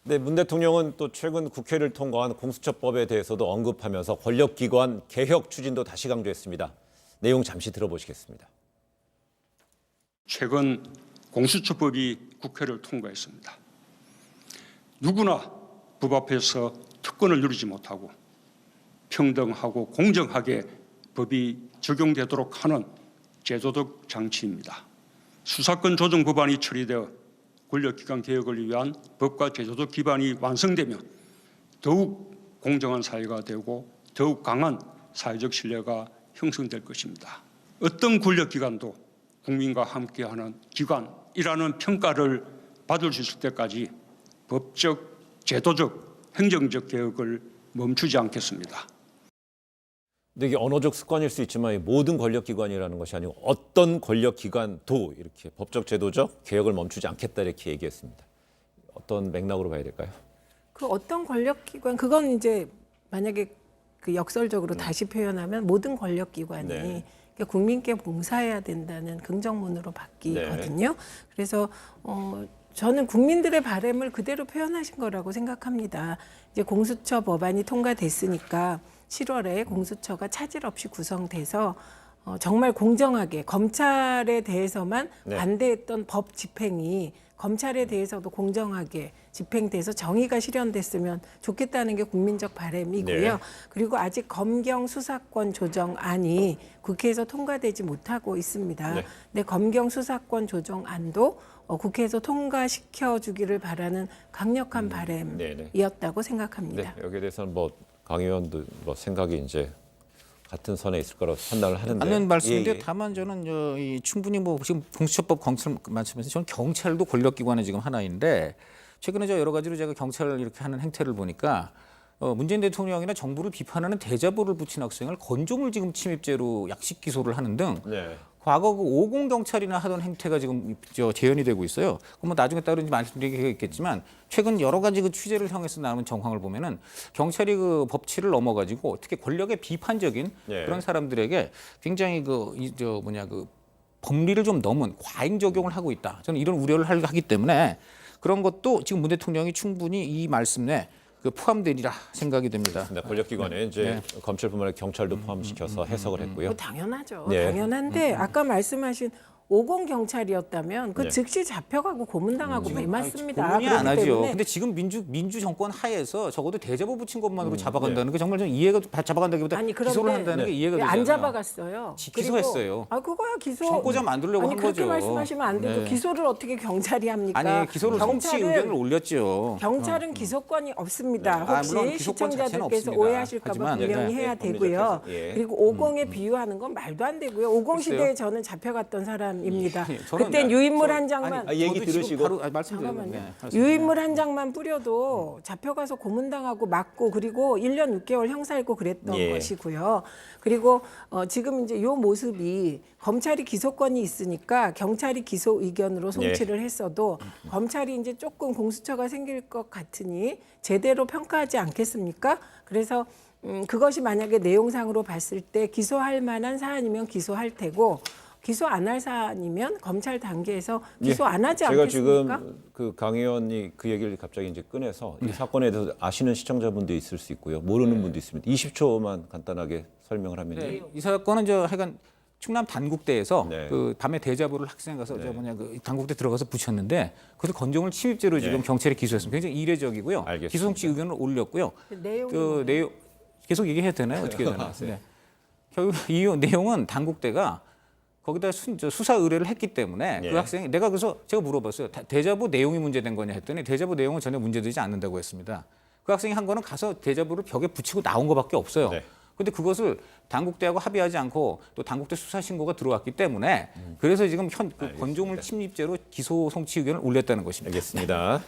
네, 문 대통령은 또 최근 국회를 통과한 공수처법에 대해서도 언급하면서 권력기관 개혁 추진도 다시 강조했습니다. 내용 잠시 들어보시겠습니다. 최근 공수처법이 국회를 통과했습니다. 누구나 법 앞에서 특권을 누리지 못하고 평등하고 공정하게 법이 적용되도록 하는 제도적 장치입니다. 수사권 조정 법안이 처리되어 권력기관 개혁을 위한 법과 제도적 기반이 완성되면 더욱 공정한 사회가 되고 더욱 강한 사회적 신뢰가 형성될 것입니다. 어떤 권력기관도 국민과 함께하는 기관이라는 평가를 받을 수 있을 때까지 법적, 제도적, 행정적 개혁을 멈추지 않겠습니다. 근데 이게 언어적 습관일 수 있지만 모든 권력기관이라는 것이 아니고 어떤 권력기관도 이렇게 법적, 제도적 개혁을 멈추지 않겠다 이렇게 얘기했습니다. 어떤 맥락으로 봐야 될까요? 그 어떤 권력기관 그건 이제 만약에 그 역설적으로 다시 표현하면 모든 권력기관이 네. 그러니까 국민께 봉사해야 된다는 긍정문으로 바뀌거든요. 그래서 저는 국민들의 바람을 그대로 표현하신 거라고 생각합니다. 이제 공수처 법안이 통과됐으니까 7월에 공수처가 차질 없이 구성돼서 정말 공정하게 검찰에 대해서만 반대했던 법 집행이 검찰에 대해서도 공정하게 집행돼서 정의가 실현됐으면 좋겠다는 게 국민적 바람이고요. 네. 그리고 아직 검경 수사권 조정안이 국회에서 통과되지 못하고 있습니다. 네. 근데 검경 수사권 조정안도 국회에서 통과시켜 주기를 바라는 강력한 바람이었다고 생각합니다. 네, 여기에 대해서는 강 의원도 생각이 이제 같은 선에 있을 거라고 판단을 하는데. 맞는 말씀인데 예. 다만 저는 충분히 지금 공수처법 말씀에서 저는 경찰도 권력기관의 지금 하나인데 최근에 여러 가지로 제가 경찰을 이렇게 하는 행태를 보니까 문재인 대통령이나 정부를 비판하는 대자보를 붙인 학생을 건조물 지금 침입죄로 약식 기소를 하는 등 네. 과거 그 50 경찰이나 하던 행태가 지금 재현이 되고 있어요. 그럼 나중에 따로 말씀드리겠지만 최근 여러 가지 그 취재를 향해서 나오는 정황을 보면은 경찰이 그 법치를 넘어가지고 특히 권력의 비판적인 그런 사람들에게 굉장히 그 법리를 좀 넘은 과잉 적용을 하고 있다. 저는 이런 우려를 하기 때문에 그런 것도 지금 문 대통령이 충분히 이 말씀에 포함되리라 생각이 됩니다. 권력기관에 이제 검찰뿐만 아니라 경찰도 포함시켜서 해석을 했고요. 당연하죠. 네. 당연한데 아까 말씀하신 50 경찰이었다면 그 네. 즉시 잡혀가고 고문당하고 왜 맞습니다. 고문이 안 그렇기 하죠. 때문에 근데 지금 민주 정권 하에서 적어도 대자보 붙인 것만으로 잡아간다는 게 정말 좀 이해가 잡아간다기보다 아니, 그런데 기소를 한다는 게 이해가 왜 되잖아요. 안 잡아갔어요. 기소했어요. 그리고, 그거야 기소. 선고자 만들려고 아니, 한 그렇게 거죠. 말씀하시면 안 되죠. 네. 기소를 어떻게 경찰이 합니까? 아니 기소를 성취 의견을 올렸죠. 경찰은 기소권이 없습니다. 네. 혹시 물론 기소권 자체는 시청자들께서 없습니다. 오해하실까 봐 하지만 분명히 해야 되고요. 예. 그리고 50에 비유하는 건 말도 안 되고요. 50 시대에 저는 잡혀갔던 사람입니다. 저는 그땐 유인물 한 장만 얘기 저도 지금 들으시고. 바로 말씀드려요. 잠깐만요. 유인물 한 장만 뿌려도 잡혀가서 고문당하고 맞고 그리고 1년 6개월 형사했고 그랬던 것이고요. 그리고 지금 이제 요 모습이 검찰이 기소권이 있으니까 경찰이 기소 의견으로 송치를 했어도 검찰이 이제 조금 공수처가 생길 것 같으니 제대로 평가하지 않겠습니까? 그래서 그것이 만약에 내용상으로 봤을 때 기소할 만한 사안이면 기소할 테고 기소 안 할 사안이면 검찰 단계에서 기소 안 하지 제가 않겠습니까? 지금 강 의원이 그 얘기를 갑자기 이제 꺼내서 이 사건에 대해서 아시는 시청자분도 있을 수 있고요. 모르는 분도 있습니다. 20초만 간단하게 설명을 하면요. 네, 이 사건은 하여간 충남 단국대에서 네. 그 밤에 대자보를 학생 가서 그 단국대 들어가서 붙였는데 그것을 건조물 침입죄로 지금 경찰이 기소했습니다. 굉장히 이례적이고요. 알겠습니다. 기소 송치 의견을 올렸고요. 그 내용 계속 얘기해도 되나요? 어떻게 되나요? 네. 결국 이 내용은 단국대가 거기다 수사 의뢰를 했기 때문에 그 학생이 내가 그래서 제가 물어봤어요. 대자보 내용이 문제된 거냐 했더니 대자보 내용은 전혀 문제되지 않는다고 했습니다. 그 학생이 한 거는 가서 대자보를 벽에 붙이고 나온 거밖에 없어요. 근데 그것을 단국대하고 합의하지 않고 또 단국대 수사 신고가 들어왔기 때문에 그래서 지금 건조물 침입죄로 기소 송치 의견을 올렸다는 것입니다. 알겠습니다.